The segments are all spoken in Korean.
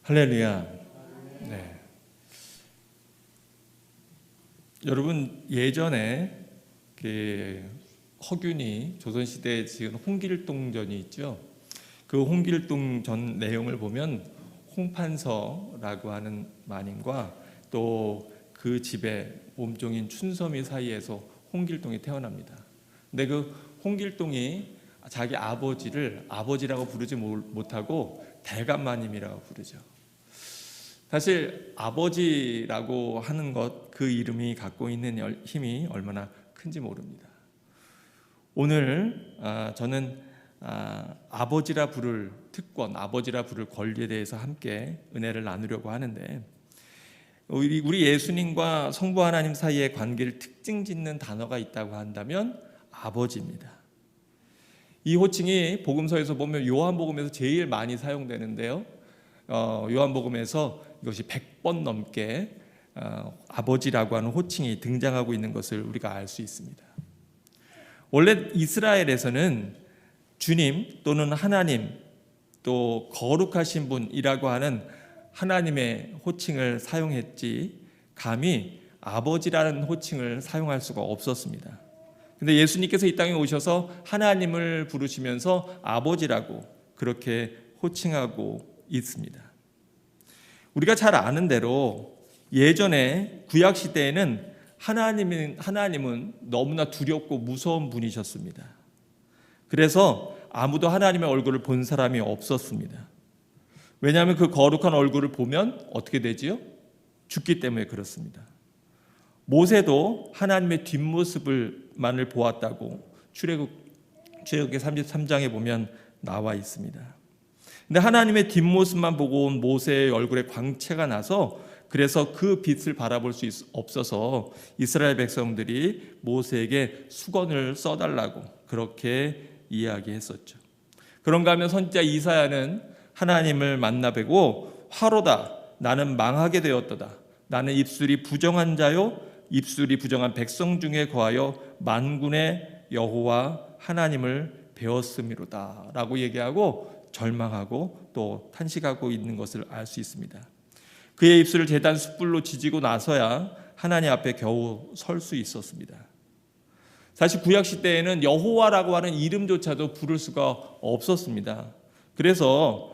할렐루야. 네. 여러분 예전에 허균이 조선시대에 지은 홍길동전이 있죠. 그 홍길동전 내용을 보면 홍판서라고 하는 마님과 또 그 집의 몸종인 춘섬이 사이에서 홍길동이 태어납니다. 근데 그 홍길동이 자기 아버지를 아버지라고 부르지 못하고 대감마님이라고 부르죠. 사실 아버지라고 하는 것, 그 이름이 갖고 있는 힘이 얼마나 큰지 모릅니다. 오늘 저는 아버지라 부를 특권, 아버지라 부를 권리에 대해서 함께 은혜를 나누려고 하는데, 우리 예수님과 성부 하나님 사이의 관계를 특징 짓는 단어가 있다고 한다면 아버지입니다. 이 호칭이 복음서에서 보면 요한복음에서 제일 많이 사용되는데요. 요한복음에서 이것이 100번 넘게 아버지라고 하는 호칭이 등장하고 있는 것을 우리가 알 수 있습니다. 원래 이스라엘에서는 주님 또는 하나님 또 거룩하신 분이라고 하는 하나님의 호칭을 사용했지 감히 아버지라는 호칭을 사용할 수가 없었습니다. 근데 예수님께서 이 땅에 오셔서 하나님을 부르시면서 아버지라고 그렇게 호칭하고 있습니다. 우리가 잘 아는 대로 예전에 구약 시대에는 하나님은 너무나 두렵고 무서운 분이셨습니다. 그래서 아무도 하나님의 얼굴을 본 사람이 없었습니다. 왜냐하면 그 거룩한 얼굴을 보면 어떻게 되지요? 죽기 때문에 그렇습니다. 모세도 하나님의 뒷모습만을 보았다고 출애굽기 33장에 보면 나와 있습니다. 근데 하나님의 뒷모습만 보고 온 모세의 얼굴에 광채가 나서 그래서 그 빛을 바라볼 수 없어서 이스라엘 백성들이 모세에게 수건을 써달라고 그렇게 이야기했었죠. 그런가 하면 선지자 이사야는 하나님을 만나 뵈고 화로다 나는 망하게 되었도다 나는 입술이 부정한 자요 입술이 부정한 백성 중에 거하여 만군의 여호와 하나님을 배웠음이로다 라고 얘기하고 절망하고 또 탄식하고 있는 것을 알 수 있습니다. 그의 입술을 제단 숯불로 지지고 나서야 하나님 앞에 겨우 설 수 있었습니다. 사실 구약 시대에는 여호와라고 하는 이름조차도 부를 수가 없었습니다. 그래서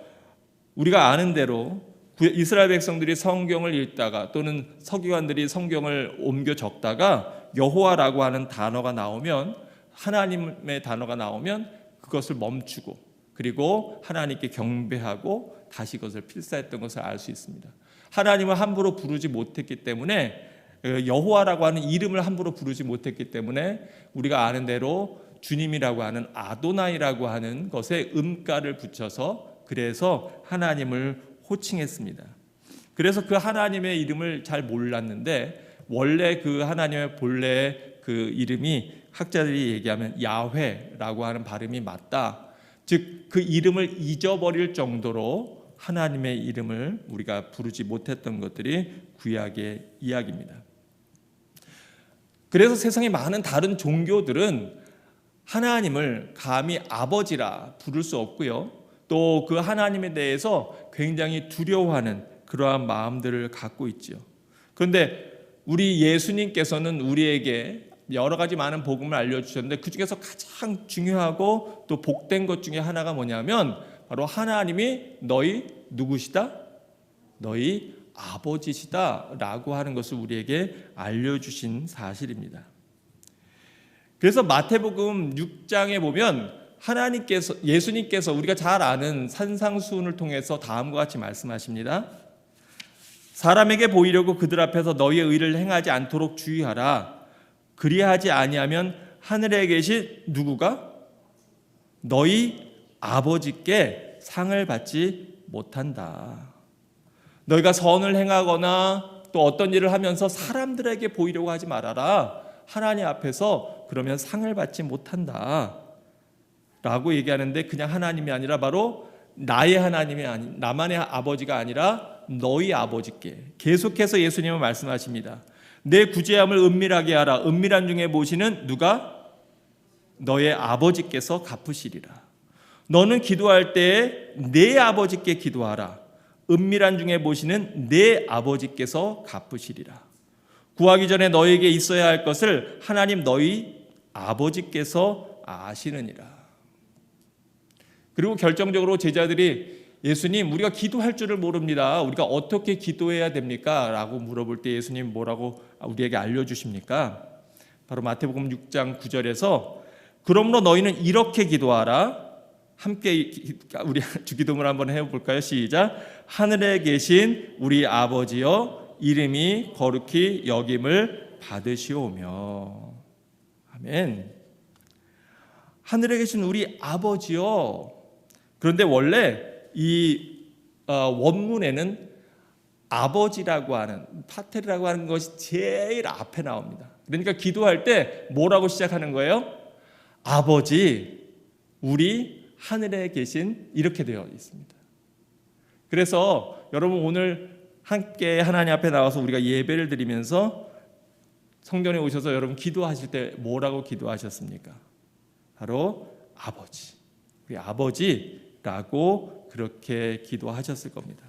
우리가 아는 대로 이스라엘 백성들이 성경을 읽다가 또는 서기관들이 성경을 옮겨 적다가 여호와라고 하는 단어가 나오면 하나님의 단어가 나오면 그것을 멈추고 그리고 하나님께 경배하고 다시 그것을 필사했던 것을 알 수 있습니다. 하나님을 함부로 부르지 못했기 때문에 여호와라고 하는 이름을 함부로 부르지 못했기 때문에 우리가 아는 대로 주님이라고 하는 아도나이라고 하는 것에 음가를 붙여서 그래서 하나님을 호칭했습니다. 그래서 그 하나님의 이름을 잘 몰랐는데 원래 그 하나님의 본래의 그 이름이 학자들이 얘기하면 야훼라고 하는 발음이 맞다. 즉 그 이름을 잊어버릴 정도로 하나님의 이름을 우리가 부르지 못했던 것들이 구약의 이야기입니다. 그래서 세상의 많은 다른 종교들은 하나님을 감히 아버지라 부를 수 없고요. 또 그 하나님에 대해서 굉장히 두려워하는 그러한 마음들을 갖고 있죠. 그런데 우리 예수님께서는 우리에게 여러 가지 많은 복음을 알려주셨는데 그 중에서 가장 중요하고 또 복된 것 중에 하나가 뭐냐면 바로 하나님이 너희 누구시다? 너희 아버지시다 라고 하는 것을 우리에게 알려주신 사실입니다. 그래서 마태복음 6장에 보면 예수님께서 우리가 잘 아는 산상수훈을 통해서 다음과 같이 말씀하십니다. 사람에게 보이려고 그들 앞에서 너희의 의를 행하지 않도록 주의하라. 그리하지 아니하면 하늘에 계신 누구가 너희 아버지께 상을 받지 못한다. 너희가 선을 행하거나 또 어떤 일을 하면서 사람들에게 보이려고 하지 말아라. 하나님 앞에서 그러면 상을 받지 못한다 라고 얘기하는데 그냥 하나님이 아니라 바로 나의 하나님이 아닌 나만의 아버지가 아니라 너희 아버지께 계속해서 예수님은 말씀하십니다. 내 구제함을 은밀하게 하라. 은밀한 중에 모시는 누가? 너의 아버지께서 갚으시리라. 너는 기도할 때에 내 아버지께 기도하라. 은밀한 중에 보시는 내 아버지께서 갚으시리라. 구하기 전에 너에게 있어야 할 것을 하나님 너희 아버지께서 아시느니라. 그리고 결정적으로 제자들이 예수님, 우리가 기도할 줄을 모릅니다. 우리가 어떻게 기도해야 됩니까? 라고 물어볼 때 예수님 뭐라고 우리에게 알려주십니까? 바로 마태복음 6장 9절에서 그러므로 너희는 이렇게 기도하라. 함께 우리 주기도문 한번 해볼까요? 시작. 하늘에 계신 우리 아버지여, 이름이 거룩히 여김을 받으시오며. 아멘. 하늘에 계신 우리 아버지여. 그런데 원래 이 원문에는 아버지라고 하는, 파테르라고 하는 것이 제일 앞에 나옵니다. 그러니까 기도할 때 뭐라고 시작하는 거예요? 아버지, 우리 하늘에 계신, 이렇게 되어 있습니다. 그래서 여러분 오늘 함께 하나님 앞에 나와서 우리가 예배를 드리면서 성전에 오셔서 여러분 기도하실 때 뭐라고 기도하셨습니까? 바로 아버지, 우리 아버지라고 그렇게 기도하셨을 겁니다.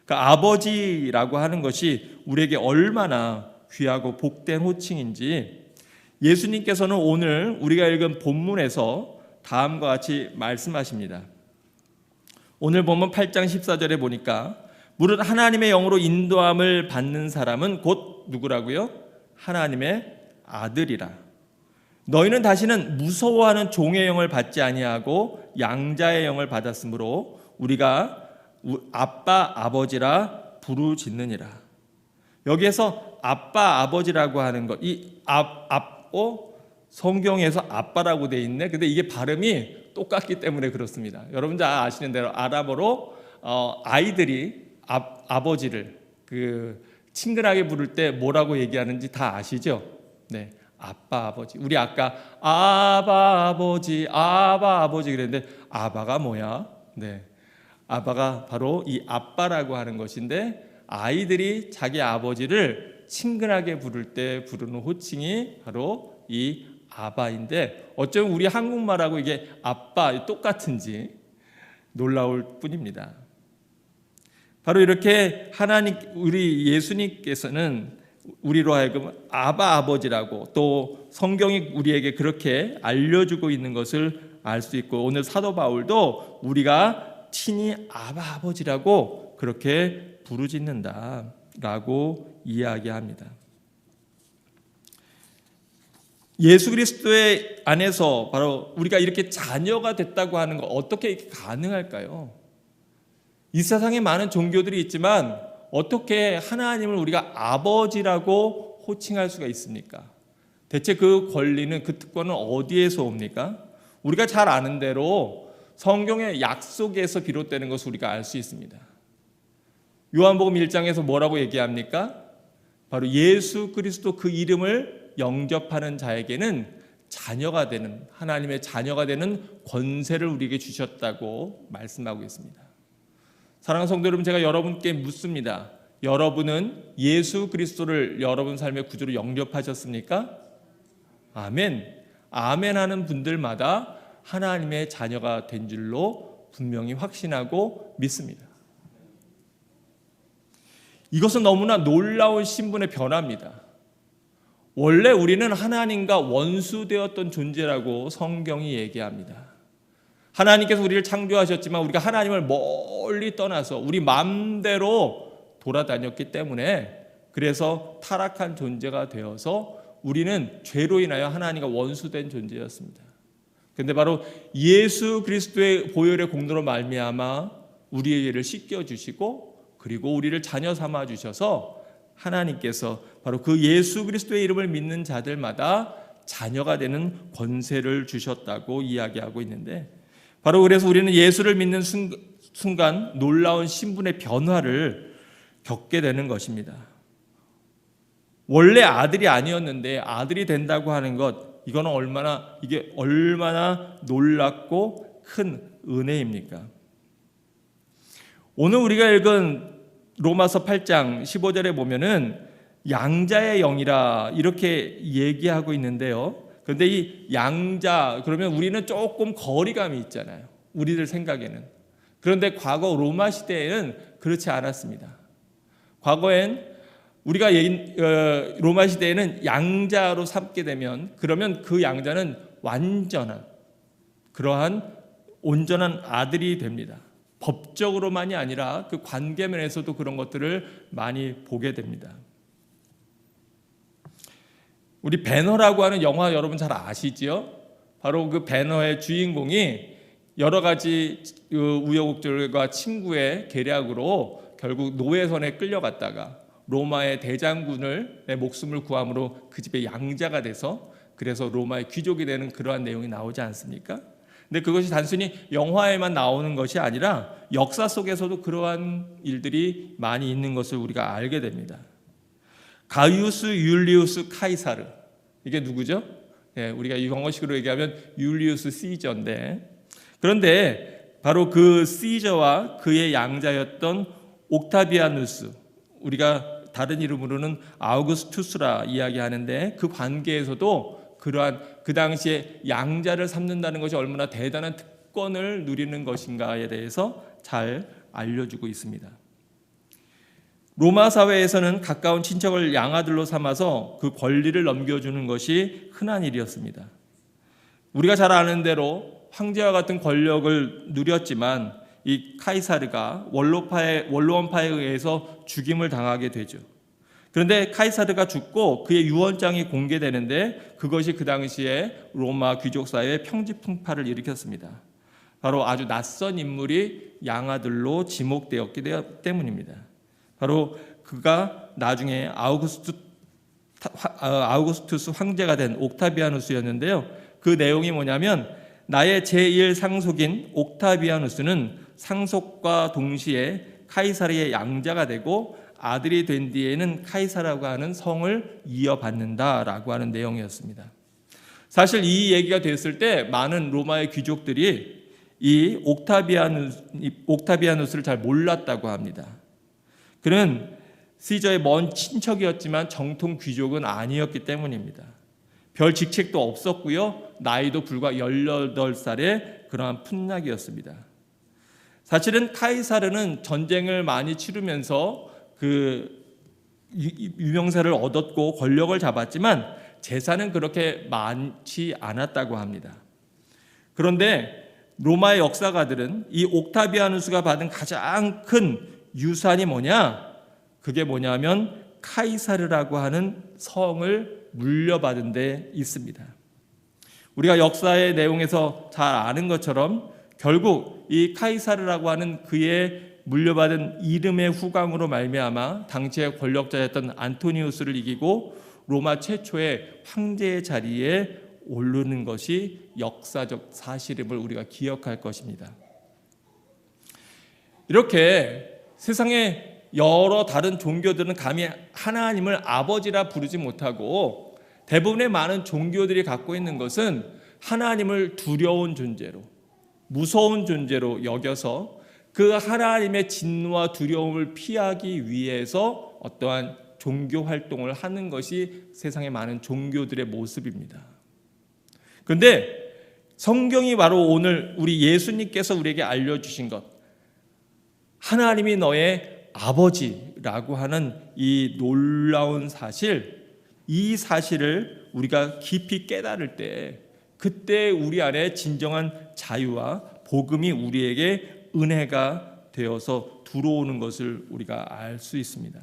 그러니까 아버지라고 하는 것이 우리에게 얼마나 귀하고 복된 호칭인지 예수님께서는 오늘 우리가 읽은 본문에서 다음과 같이 말씀하십니다. 오늘 보면 8장 14절에 보니까 무릇 하나님의 영으로 인도함을 받는 사람은 곧 누구라고요? 하나님의 아들이라. 너희는 다시는 무서워하는 종의 영을 받지 아니하고 양자의 영을 받았으므로 우리가 아빠 아버지라 부르짖느니라. 여기에서 아빠 아버지라고 하는 것, 이 성경에서 아빠라고 돼 있네. 근데 이게 발음이 똑같기 때문에 그렇습니다. 여러분 다 아시는 대로 아랍어로 아이들이 아버지를 친근하게 부를 때 뭐라고 얘기하는지 다 아시죠? 네, 아빠 아버지. 우리 아까 아바 아버지 그랬는데 아바가 뭐야? 네, 아바가 바로 이 아빠라고 하는 것인데 아이들이 자기 아버지를 친근하게 부를 때 부르는 호칭이 바로 이 아바인데 어쩌면 우리 한국말하고 이게 아빠 똑같은지 놀라울 뿐입니다. 바로 이렇게 하나님, 우리 예수님께서는 우리로 하여금 아바 아버지라고 또 성경이 우리에게 그렇게 알려주고 있는 것을 알 수 있고 오늘 사도 바울도 우리가 친히 아바 아버지라고 그렇게 부르짖는다라고 이야기합니다. 예수 그리스도의 안에서 바로 우리가 이렇게 자녀가 됐다고 하는 거 어떻게 가능할까요? 이 세상에 많은 종교들이 있지만 어떻게 하나님을 우리가 아버지라고 호칭할 수가 있습니까? 대체 그 권리는, 그 특권은 어디에서 옵니까? 우리가 잘 아는 대로 성경의 약속에서 비롯되는 것을 우리가 알 수 있습니다. 요한복음 1장에서 뭐라고 얘기합니까? 바로 예수 그리스도 그 이름을 영접하는 자에게는 자녀가 되는, 하나님의 자녀가 되는 권세를 우리에게 주셨다고 말씀하고 있습니다. 사랑하는 성도 여러분, 제가 여러분께 묻습니다. 여러분은 예수 그리스도를 여러분 삶의 구주로 영접하셨습니까? 아멘. 아멘 하는 분들마다 하나님의 자녀가 된 줄로 분명히 확신하고 믿습니다. 이것은 너무나 놀라운 신분의 변화입니다. 원래 우리는 하나님과 원수되었던 존재라고 성경이 얘기합니다. 하나님께서 우리를 창조하셨지만 우리가 하나님을 멀리 떠나서 우리 마음대로 돌아다녔기 때문에 그래서 타락한 존재가 되어서 우리는 죄로 인하여 하나님과 원수된 존재였습니다. 그런데 바로 예수 그리스도의 보혈의 공로로 말미암아 우리의 죄를 씻겨주시고 그리고 우리를 자녀 삼아 주셔서 하나님께서 바로 그 예수 그리스도의 이름을 믿는 자들마다 자녀가 되는 권세를 주셨다고 이야기하고 있는데 바로 그래서 우리는 예수를 믿는 순간 놀라운 신분의 변화를 겪게 되는 것입니다. 원래 아들이 아니었는데 아들이 된다고 하는 것, 이거는 얼마나 놀랍고 큰 은혜입니까? 오늘 우리가 읽은 로마서 8장 15절에 보면은 양자의 영이라 이렇게 얘기하고 있는데요. 그런데 이 양자, 그러면 우리는 조금 거리감이 있잖아요. 우리들 생각에는. 그런데 과거 로마 시대에는 그렇지 않았습니다. 과거엔 우리가 로마 시대에는 양자로 삼게 되면 그러면 그 양자는 완전한 그러한 온전한 아들이 됩니다. 법적으로만이 아니라 그 관계면에서도 그런 것들을 많이 보게 됩니다. 우리 배너라고 하는 영화 여러분 잘 아시지요? 바로 그 배너의 주인공이 여러 가지 우여곡절과 친구의 계략으로 결국 노예선에 끌려갔다가 로마의 대장군을 내 목숨을 구함으로 그 집의 양자가 돼서 그래서 로마의 귀족이 되는 그러한 내용이 나오지 않습니까? 근데 그것이 단순히 영화에만 나오는 것이 아니라 역사 속에서도 그러한 일들이 많이 있는 것을 우리가 알게 됩니다. 가이우스 율리우스 카이사르, 이게 누구죠? 우리가 영어식으로 얘기하면 율리우스 시저인데, 그런데 바로 그 시저와 그의 양자였던 옥타비아누스, 우리가 다른 이름으로는 아우구스투스라 이야기하는데, 그 관계에서도 그러한 그 당시에 양자를 삼는다는 것이 얼마나 대단한 특권을 누리는 것인가에 대해서 잘 알려주고 있습니다. 로마 사회에서는 가까운 친척을 양아들로 삼아서 그 권리를 넘겨주는 것이 흔한 일이었습니다. 우리가 잘 아는 대로 황제와 같은 권력을 누렸지만 이 카이사르가 원로원파에 의해서 죽임을 당하게 되죠. 그런데 카이사르가 죽고 그의 유언장이 공개되는데 그것이 그 당시에 로마 귀족 사회의 평지풍파를 일으켰습니다. 바로 아주 낯선 인물이 양아들로 지목되었기 때문입니다. 바로 그가 나중에 아우구스투스 황제가 된 옥타비아누스였는데요. 그 내용이 뭐냐면 나의 제1상속인 옥타비아누스는 상속과 동시에 카이사르의 양자가 되고 아들이 된 뒤에는 카이사라고 하는 성을 이어받는다라고 하는 내용이었습니다. 사실 이 얘기가 됐을 때 많은 로마의 귀족들이 이 옥타비아누스를 잘 몰랐다고 합니다. 그는 시저의 먼 친척이었지만 정통 귀족은 아니었기 때문입니다. 별 직책도 없었고요. 나이도 불과 18살의 그러한 풋낙이었습니다. 사실은 카이사르는 전쟁을 많이 치르면서 그 유명세를 얻었고 권력을 잡았지만 재산은 그렇게 많지 않았다고 합니다. 그런데 로마의 역사가들은 이 옥타비아누스가 받은 가장 큰 유산이 뭐냐? 그게 뭐냐면 카이사르라고 하는 성을 물려받은 데 있습니다. 우리가 역사의 내용에서 잘 아는 것처럼 결국 이 카이사르라고 하는 그의 물려받은 이름의 후광으로 말미암아 당시의 권력자였던 안토니우스를 이기고 로마 최초의 황제의 자리에 오르는 것이 역사적 사실임을 우리가 기억할 것입니다. 이렇게 세상에 여러 다른 종교들은 감히 하나님을 아버지라 부르지 못하고 대부분의 많은 종교들이 갖고 있는 것은 하나님을 두려운 존재로, 무서운 존재로 여겨서 그 하나님의 진노와 두려움을 피하기 위해서 어떠한 종교 활동을 하는 것이 세상의 많은 종교들의 모습입니다. 그런데 성경이 바로 오늘 우리 예수님께서 우리에게 알려주신 것, 하나님이 너의 아버지라고 하는 이 놀라운 사실, 이 사실을 우리가 깊이 깨달을 때 그때 우리 안에 진정한 자유와 복음이 우리에게 은혜가 되어서 들어오는 것을 우리가 알 수 있습니다.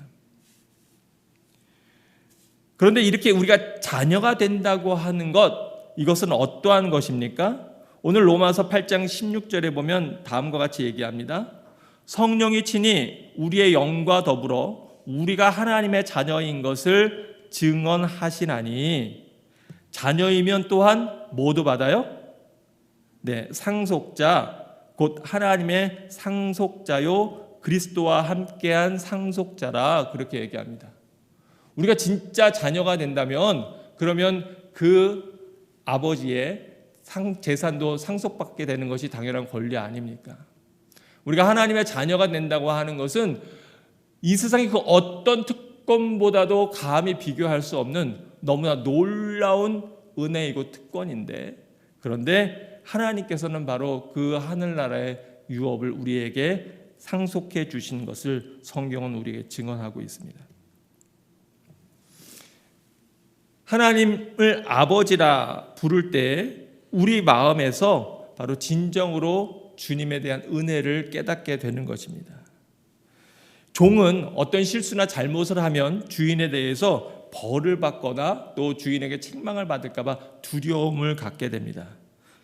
그런데 이렇게 우리가 자녀가 된다고 하는 것, 이것은 어떠한 것입니까? 오늘 로마서 8장 16절에 보면 다음과 같이 얘기합니다. 성령이 친히 우리의 영과 더불어 우리가 하나님의 자녀인 것을 증언하시나니, 자녀이면 또한 모두 받아요? 네, 상속자, 곧 하나님의 상속자요 그리스도와 함께한 상속자라, 그렇게 얘기합니다. 우리가 진짜 자녀가 된다면 그러면 그 아버지의 재산도 상속받게 되는 것이 당연한 권리 아닙니까? 우리가 하나님의 자녀가 된다고 하는 것은 이 세상의 그 어떤 특권보다도 감히 비교할 수 없는 너무나 놀라운 은혜이고 특권인데, 그런데 하나님께서는 바로 그 하늘나라의 유업을 우리에게 상속해 주신 것을 성경은 우리에게 증언하고 있습니다. 하나님을 아버지라 부를 때 우리 마음에서 바로 진정으로 주님에 대한 은혜를 깨닫게 되는 것입니다. 종은 어떤 실수나 잘못을 하면 주인에 대해서 벌을 받거나 또 주인에게 책망을 받을까 봐 두려움을 갖게 됩니다.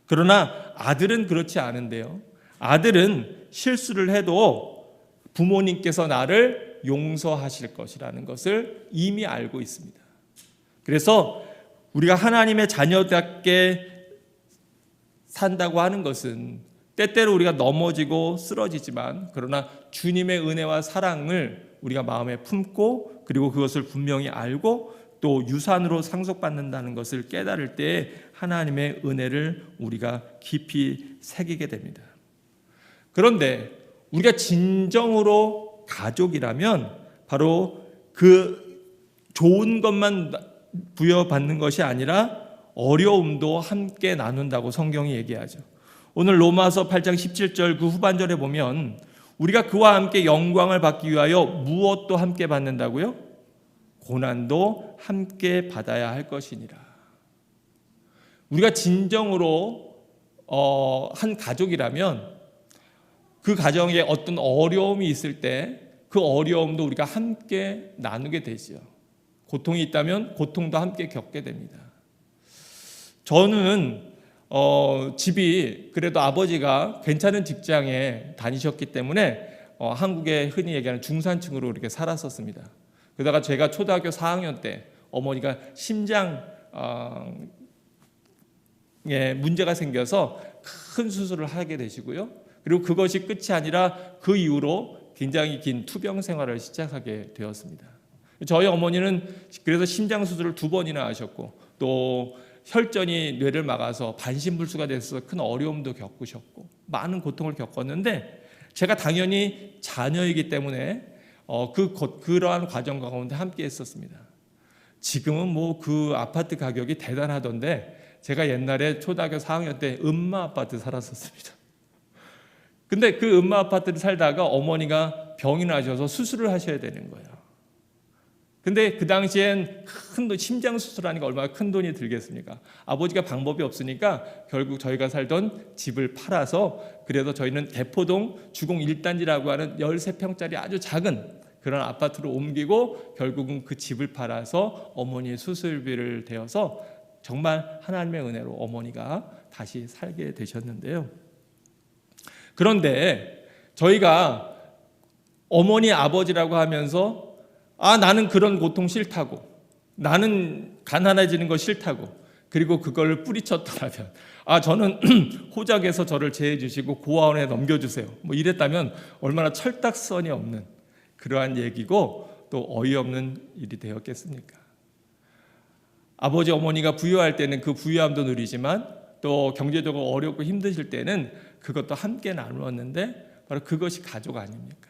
그러나 아들은 그렇지 않은데요. 아들은 실수를 해도 부모님께서 나를 용서하실 것이라는 것을 이미 알고 있습니다. 그래서 우리가 하나님의 자녀답게 산다고 하는 것은 때때로 우리가 넘어지고 쓰러지지만 그러나 주님의 은혜와 사랑을 우리가 마음에 품고 그리고 그것을 분명히 알고 또 유산으로 상속받는다는 것을 깨달을 때 하나님의 은혜를 우리가 깊이 새기게 됩니다. 그런데 우리가 진정으로 가족이라면 바로 그 좋은 것만 부여받는 것이 아니라 어려움도 함께 나눈다고 성경이 얘기하죠. 오늘 로마서 8장 17절 그 후반절에 보면 우리가 그와 함께 영광을 받기 위하여 무엇도 함께 받는다고요? 고난도 함께 받아야 할 것이니라. 우리가 진정으로 한 가족이라면 그 가정에 어떤 어려움이 있을 때 그 어려움도 우리가 함께 나누게 되죠. 고통이 있다면 고통도 함께 겪게 됩니다. 저는 집이 그래도 아버지가 괜찮은 직장에 다니셨기 때문에 한국에 흔히 얘기하는 중산층으로 이렇게 살았었습니다. 그러다가 제가 초등학교 4학년 때 어머니가 심장에 문제가 생겨서 큰 수술을 하게 되시고요. 그리고 그것이 끝이 아니라 그 이후로 굉장히 긴 투병 생활을 시작하게 되었습니다. 저희 어머니는 그래서 심장 수술을 2번이나 하셨고 또 혈전이 뇌를 막아서 반신불수가 돼서 큰 어려움도 겪으셨고 많은 고통을 겪었는데 제가 당연히 자녀이기 때문에 그러한 과정 가운데 함께 했었습니다. 지금은 뭐 그 아파트 가격이 대단하던데 제가 옛날에 초등학교 4학년 때 음마 아파트 살았었습니다. 근데 그 음마 아파트를 살다가 어머니가 병이 나셔서 수술을 하셔야 되는 거예요. 근데 그 당시엔 큰 돈, 심장 수술하니까 얼마나 큰 돈이 들겠습니까? 아버지가 방법이 없으니까 결국 저희가 살던 집을 팔아서 그래서 저희는 대포동 주공 1단지라고 하는 13평짜리 아주 작은 그런 아파트로 옮기고 결국은 그 집을 팔아서 어머니의 수술비를 대어서 정말 하나님의 은혜로 어머니가 다시 살게 되셨는데요. 그런데 저희가 어머니 아버지라고 하면서 나는 그런 고통 싫다고, 나는 가난해지는 거 싫다고, 그리고 그걸 뿌리쳤더라면 저는 호적에서 저를 제해 주시고 고아원에 넘겨주세요 뭐 이랬다면 얼마나 철딱선이 없는 그러한 얘기고 또 어이없는 일이 되었겠습니까? 아버지 어머니가 부유할 때는 그 부유함도 누리지만 또 경제적으로 어렵고 힘드실 때는 그것도 함께 나누었는데 바로 그것이 가족 아닙니까?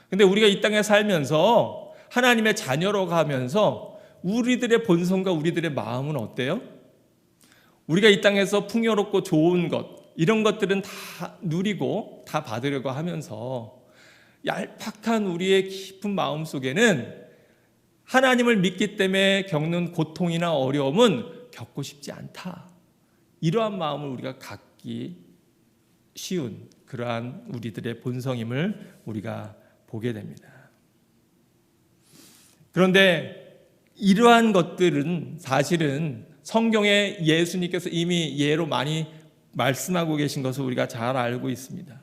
근데 우리가 이 땅에 살면서 하나님의 자녀로 가면서 우리들의 본성과 우리들의 마음은 어때요? 우리가 이 땅에서 풍요롭고 좋은 것 이런 것들은 다 누리고 다 받으려고 하면서 얄팍한 우리의 깊은 마음 속에는 하나님을 믿기 때문에 겪는 고통이나 어려움은 겪고 싶지 않다. 이러한 마음을 우리가 갖기 쉬운 그러한 우리들의 본성임을 우리가 보게 됩니다. 그런데 이러한 것들은 사실은 성경에 예수님께서 이미 예로 많이 말씀하고 계신 것을 우리가 잘 알고 있습니다.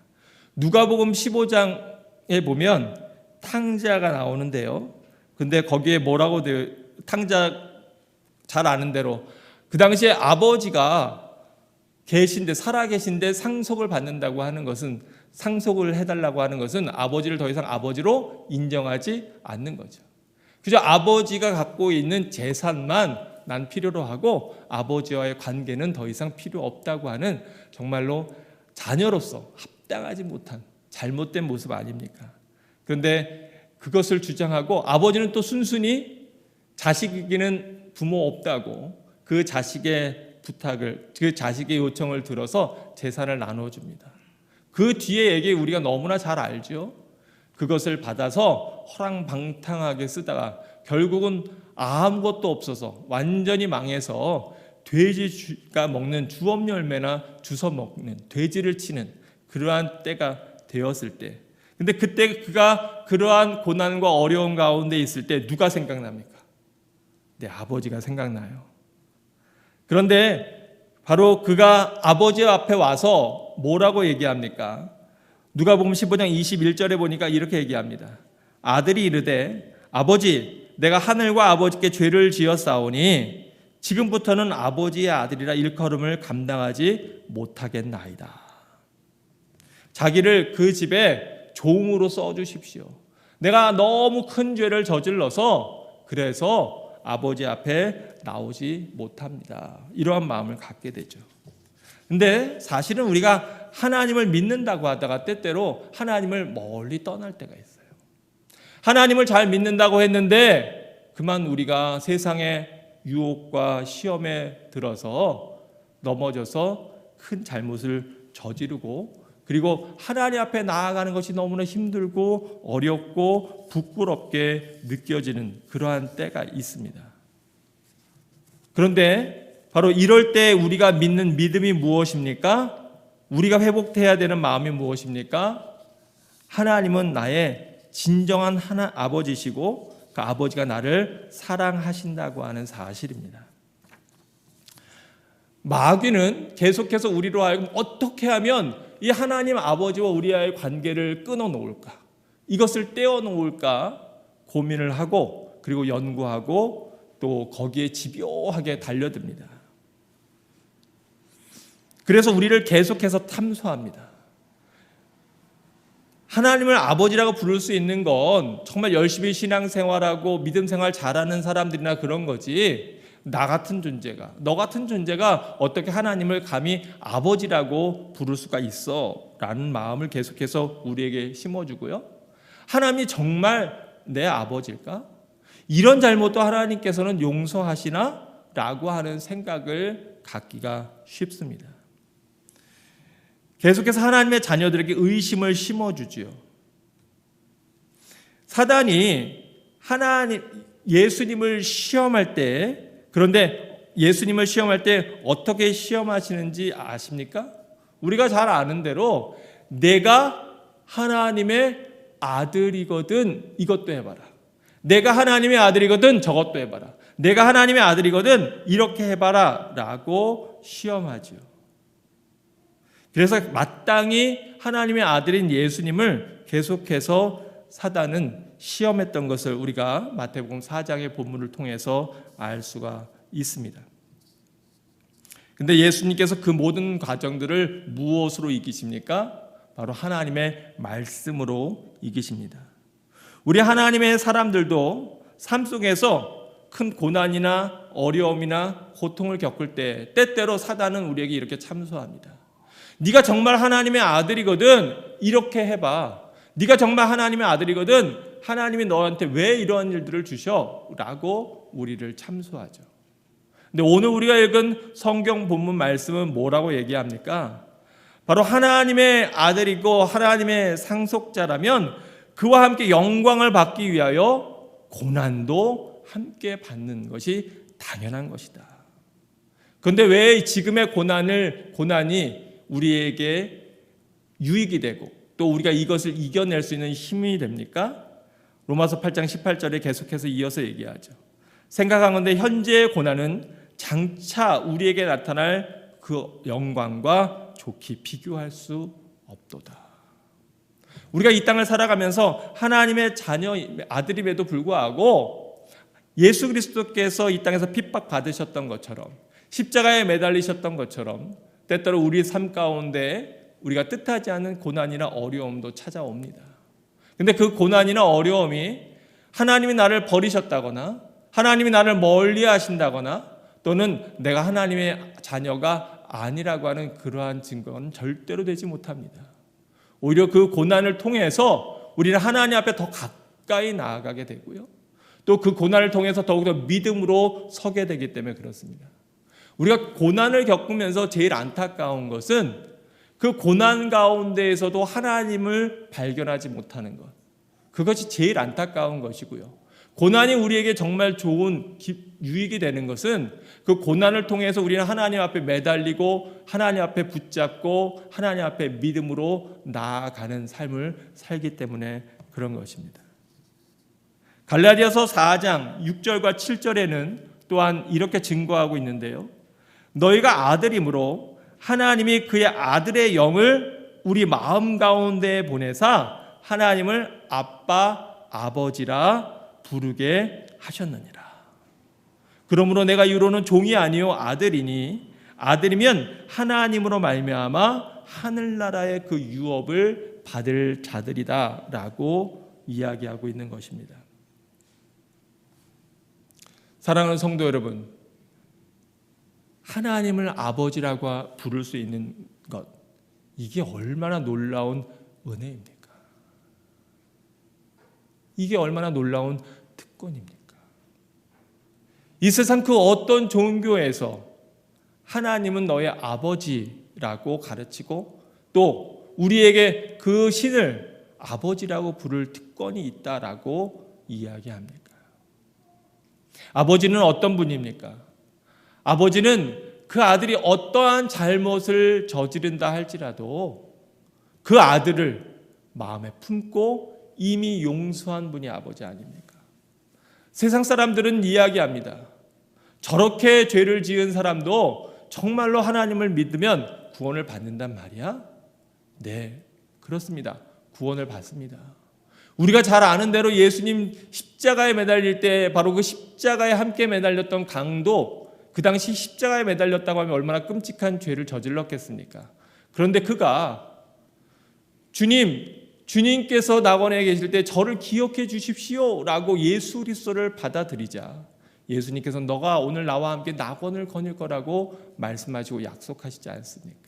누가복음 15장에 보면 탕자가 나오는데요. 근데 거기에 뭐라고 되어 탕자 잘 아는 대로 그 당시에 아버지가 계신데 살아계신데 상속을 받는다고 하는 것은 상속을 해달라고 하는 것은 아버지를 더 이상 아버지로 인정하지 않는 거죠. 그저 아버지가 갖고 있는 재산만 난 필요로 하고 아버지와의 관계는 더 이상 필요 없다고 하는 정말로 자녀로서 합당하지 못한 잘못된 모습 아닙니까? 그런데 그것을 주장하고 아버지는 또 순순히 자식에게는 부모 없다고 그 자식의 부탁을 그 자식의 요청을 들어서 재산을 나눠줍니다. 그 뒤에 얘기 우리가 너무나 잘 알죠. 그것을 받아서 허랑방탕하게 쓰다가 결국은 아무것도 없어서 완전히 망해서 돼지가 먹는 주업 열매나 주워 먹는 돼지를 치는 그러한 때가 되었을 때, 근데 그때 그가 그러한 고난과 어려움 가운데 있을 때 누가 생각납니까? 내 아버지가 생각나요. 그런데 바로 그가 아버지 앞에 와서 뭐라고 얘기합니까? 누가복음 15장 21절에 보니까 이렇게 얘기합니다. 아들이 이르되 아버지, 내가 하늘과 아버지께 죄를 지었사오니 지금부터는 아버지의 아들이라 일컬음을 감당하지 못하겠나이다. 자기를 그 집에 종으로 써주십시오. 내가 너무 큰 죄를 저질러서 그래서 아버지 앞에 나오지 못합니다. 이러한 마음을 갖게 되죠. 근데 사실은 우리가 하나님을 믿는다고 하다가 때때로 하나님을 멀리 떠날 때가 있어요. 하나님을 잘 믿는다고 했는데 그만 우리가 세상의 유혹과 시험에 들어서 넘어져서 큰 잘못을 저지르고, 그리고 하나님 앞에 나아가는 것이 너무나 힘들고 어렵고 부끄럽게 느껴지는 그러한 때가 있습니다. 그런데 바로 이럴 때 우리가 믿는 믿음이 무엇입니까? 우리가 회복해야 되는 마음이 무엇입니까? 하나님은 나의 진정한 아버지시고 그 아버지가 나를 사랑하신다고 하는 사실입니다. 마귀는 계속해서 우리로 하여금 어떻게 하면 이 하나님 아버지와 우리와의 관계를 끊어놓을까, 이것을 떼어놓을까 고민을 하고 그리고 연구하고 또 거기에 집요하게 달려듭니다. 그래서 우리를 계속해서 탐소합니다. 하나님을 아버지라고 부를 수 있는 건 정말 열심히 신앙생활하고 믿음 생활 잘하는 사람들이나 그런 거지, 나 같은 존재가, 너 같은 존재가 어떻게 하나님을 감히 아버지라고 부를 수가 있어? 라는 마음을 계속해서 우리에게 심어주고요. 하나님이 정말 내 아버지일까? 이런 잘못도 하나님께서는 용서하시나? 라고 하는 생각을 갖기가 쉽습니다. 계속해서 하나님의 자녀들에게 의심을 심어주지요. 사단이 예수님을 시험할 때, 그런데 예수님을 시험할 때 어떻게 시험하시는지 아십니까? 우리가 잘 아는 대로 내가 하나님의 아들이거든 이것도 해봐라. 내가 하나님의 아들이거든 저것도 해봐라. 내가 하나님의 아들이거든 이렇게 해봐라 라고 시험하죠. 그래서 마땅히 하나님의 아들인 예수님을 계속해서 사단은 시험했던 것을 우리가 마태복음 4장의 본문을 통해서 알 수가 있습니다. 그런데 예수님께서 그 모든 과정들을 무엇으로 이기십니까? 바로 하나님의 말씀으로 이기십니다. 우리 하나님의 사람들도 삶 속에서 큰 고난이나 어려움이나 고통을 겪을 때 때때로 사단은 우리에게 이렇게 참소합니다. 네가 정말 하나님의 아들이거든 이렇게 해봐. 네가 정말 하나님의 아들이거든 하나님이 너한테 왜 이러한 일들을 주셔? 라고 우리를 참소하죠. 근데 오늘 우리가 읽은 성경 본문 말씀은 뭐라고 얘기합니까? 바로 하나님의 아들이고 하나님의 상속자라면 그와 함께 영광을 받기 위하여 고난도 함께 받는 것이 당연한 것이다. 그런데 왜 지금의 고난이 우리에게 유익이 되고 또 우리가 이것을 이겨낼 수 있는 힘이 됩니까? 로마서 8장 18절에 계속해서 이어서 얘기하죠. 생각하건대 현재의 고난은 장차 우리에게 나타날 그 영광과 좋게 비교할 수 없도다. 우리가 이 땅을 살아가면서 하나님의 자녀 아들임에도 불구하고 예수 그리스도께서 이 땅에서 핍박받으셨던 것처럼 십자가에 매달리셨던 것처럼 때때로 우리 삶 가운데 우리가 뜻하지 않은 고난이나 어려움도 찾아옵니다. 근데 그 고난이나 어려움이 하나님이 나를 버리셨다거나 하나님이 나를 멀리 하신다거나 또는 내가 하나님의 자녀가 아니라고 하는 그러한 증거는 절대로 되지 못합니다. 오히려 그 고난을 통해서 우리는 하나님 앞에 더 가까이 나아가게 되고요. 또 그 고난을 통해서 더욱더 믿음으로 서게 되기 때문에 그렇습니다. 우리가 고난을 겪으면서 제일 안타까운 것은 그 고난 가운데에서도 하나님을 발견하지 못하는 것, 그것이 제일 안타까운 것이고요. 고난이 우리에게 정말 좋은 유익이 되는 것은 그 고난을 통해서 우리는 하나님 앞에 매달리고 하나님 앞에 붙잡고 하나님 앞에 믿음으로 나아가는 삶을 살기 때문에 그런 것입니다. 갈라디아서 4장 6절과 7절에는 또한 이렇게 증거하고 있는데요. 너희가 아들이므로 하나님이 그의 아들의 영을 우리 마음 가운데 보내사 하나님을 아빠, 아버지라 부르게 하셨느니라. 그러므로 내가 이후로는 종이 아니요 아들이니 아들이면 하나님으로 말미암아 하늘나라의 그 유업을 받을 자들이다 라고 이야기하고 있는 것입니다. 사랑하는 성도 여러분, 하나님을 아버지라고 부를 수 있는 것, 이게 얼마나 놀라운 은혜입니까? 이게 얼마나 놀라운 특권입니까? 이 세상 그 어떤 종교에서 하나님은 너의 아버지라고 가르치고 또 우리에게 그 신을 아버지라고 부를 특권이 있다라고 이야기합니까? 아버지는 어떤 분입니까? 아버지는 그 아들이 어떠한 잘못을 저지른다 할지라도 그 아들을 마음에 품고 이미 용서한 분이 아버지 아닙니까? 세상 사람들은 이야기합니다. 저렇게 죄를 지은 사람도 정말로 하나님을 믿으면 구원을 받는단 말이야? 네, 그렇습니다. 구원을 받습니다. 우리가 잘 아는 대로 예수님 십자가에 매달릴 때 바로 그 십자가에 함께 매달렸던 강도, 그 당시 십자가에 매달렸다고 하면 얼마나 끔찍한 죄를 저질렀겠습니까? 그런데 그가 주님께서 낙원에 계실 때 저를 기억해 주십시오 라고 예수 그리스도를 받아들이자 예수님께서 너가 오늘 나와 함께 낙원을 거닐 거라고 말씀하시고 약속하시지 않습니까?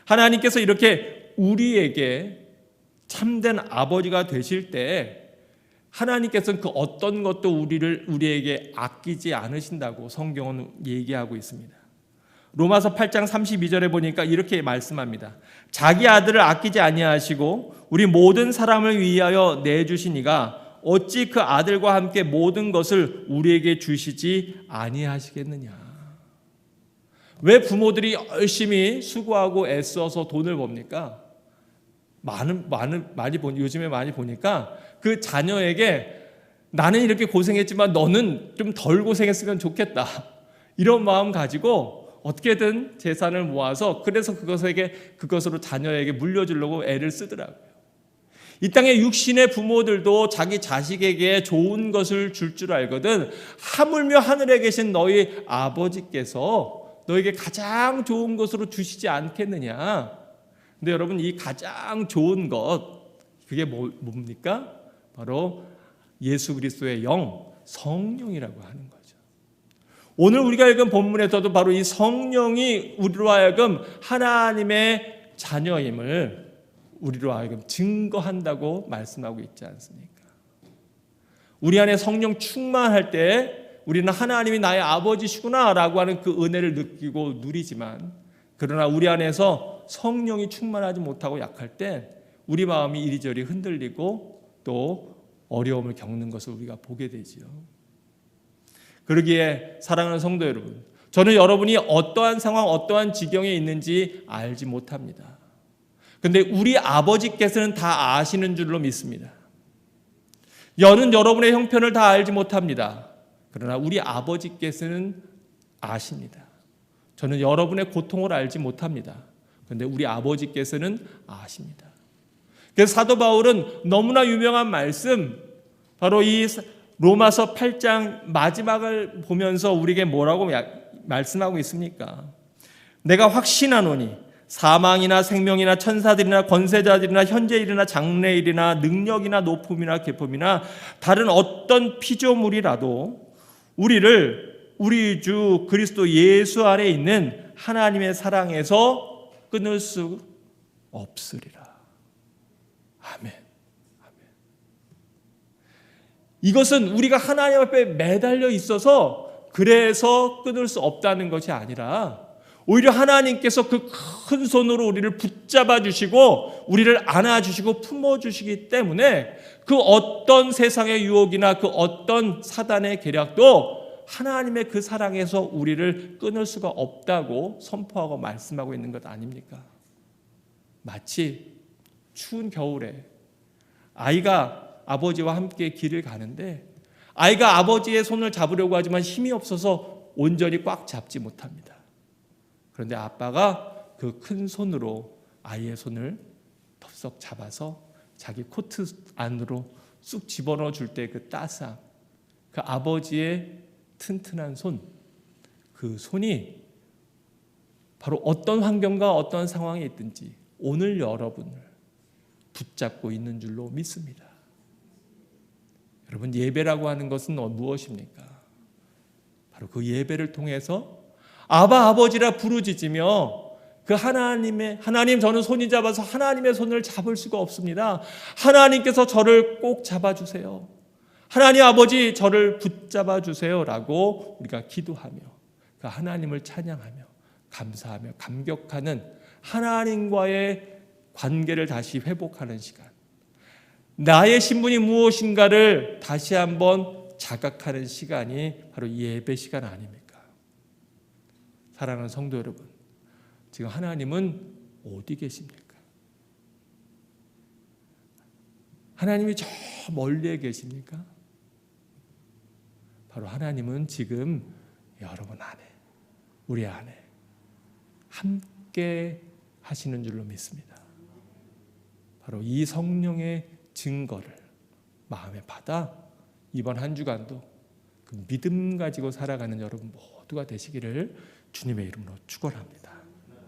하나님께서 이렇게 우리에게 참된 아버지가 되실 때 하나님께서는 그 어떤 것도 우리에게 아끼지 않으신다고 성경은 얘기하고 있습니다. 로마서 8장 32절에 보니까 이렇게 말씀합니다. 자기 아들을 아끼지 아니하시고 우리 모든 사람을 위하여 내주시니가 어찌 그 아들과 함께 모든 것을 우리에게 주시지 아니하시겠느냐. 왜 부모들이 열심히 수고하고 애써서 돈을 법니까? 요즘에 많이 보니까 그 자녀에게 나는 이렇게 고생했지만 너는 좀 덜 고생했으면 좋겠다. 이런 마음 가지고 어떻게든 재산을 모아서 그래서 그것으로 자녀에게 물려주려고 애를 쓰더라고요. 이 땅의 육신의 부모들도 자기 자식에게 좋은 것을 줄 줄 알거든 하물며 하늘에 계신 너희 아버지께서 너에게 가장 좋은 것으로 주시지 않겠느냐. 근데 여러분, 이 가장 좋은 것, 그게 뭡니까? 바로 예수 그리스도의 영, 성령이라고 하는 거죠. 오늘 우리가 읽은 본문에서도 바로 이 성령이 우리로 하여금 하나님의 자녀임을 우리로 하여금 증거한다고 말씀하고 있지 않습니까? 우리 안에 성령 충만할 때 우리는 하나님이 나의 아버지시구나 라고 하는 그 은혜를 느끼고 누리지만, 그러나 우리 안에서 성령이 충만하지 못하고 약할 때 우리 마음이 이리저리 흔들리고 또 어려움을 겪는 것을 우리가 보게 되지요. 그러기에 사랑하는 성도 여러분, 저는 여러분이 어떠한 상황, 어떠한 지경에 있는지 알지 못합니다. 그런데 우리 아버지께서는 다 아시는 줄로 믿습니다. 저는 여러분의 형편을 다 알지 못합니다. 그러나 우리 아버지께서는 아십니다. 저는 여러분의 고통을 알지 못합니다. 그런데 우리 아버지께서는 아십니다. 그래서 사도 바울은 너무나 유명한 말씀, 바로 이 로마서 8장 마지막을 보면서 우리에게 뭐라고 말씀하고 있습니까? 내가 확신하노니 사망이나 생명이나 천사들이나 권세자들이나 현재일이나 장래일이나 능력이나 높음이나 깊음이나 다른 어떤 피조물이라도 우리를 우리 주 그리스도 예수 안에 있는 하나님의 사랑에서 끊을 수 없으리라. 아멘. 이것은 우리가 하나님 앞에 매달려 있어서 그래서 끊을 수 없다는 것이 아니라 오히려 하나님께서 그 큰 손으로 우리를 붙잡아 주시고 우리를 안아 주시고 품어 주시기 때문에 그 어떤 세상의 유혹이나 그 어떤 사단의 계략도 하나님의 그 사랑에서 우리를 끊을 수가 없다고 선포하고 말씀하고 있는 것 아닙니까? 마치 추운 겨울에 아이가 아버지와 함께 길을 가는데 아이가 아버지의 손을 잡으려고 하지만 힘이 없어서 온전히 꽉 잡지 못합니다. 그런데 아빠가 그 큰 손으로 아이의 손을 덥석 잡아서 자기 코트 안으로 쑥 집어넣어 줄 때 그 따스함, 그 아버지의 튼튼한 손, 그 손이 바로 어떤 환경과 어떤 상황에 있든지 오늘 여러분을 붙잡고 있는 줄로 믿습니다. 여러분, 예배라고 하는 것은 무엇입니까? 바로 그 예배를 통해서 아바 아버지라 부르짖으며 그 하나님 저는 손이 잡아서 하나님의 손을 잡을 수가 없습니다. 하나님께서 저를 꼭 잡아주세요. 하나님 아버지 저를 붙잡아 주세요라고 우리가 기도하며 그 하나님을 찬양하며 감사하며 감격하는 하나님과의 관계를 다시 회복하는 시간, 나의 신분이 무엇인가를 다시 한번 자각하는 시간이 바로 예배 시간 아닙니까? 사랑하는 성도 여러분, 지금 하나님은 어디 계십니까? 하나님이 저 멀리에 계십니까? 바로 하나님은 지금 여러분 안에, 우리 안에 함께 하시는 줄로 믿습니다. 바로 이 성령의 증거를 마음에 받아 이번 한 주간도 그 믿음 가지고 살아가는 여러분 모두가 되시기를 주님의 이름으로 축원합니다.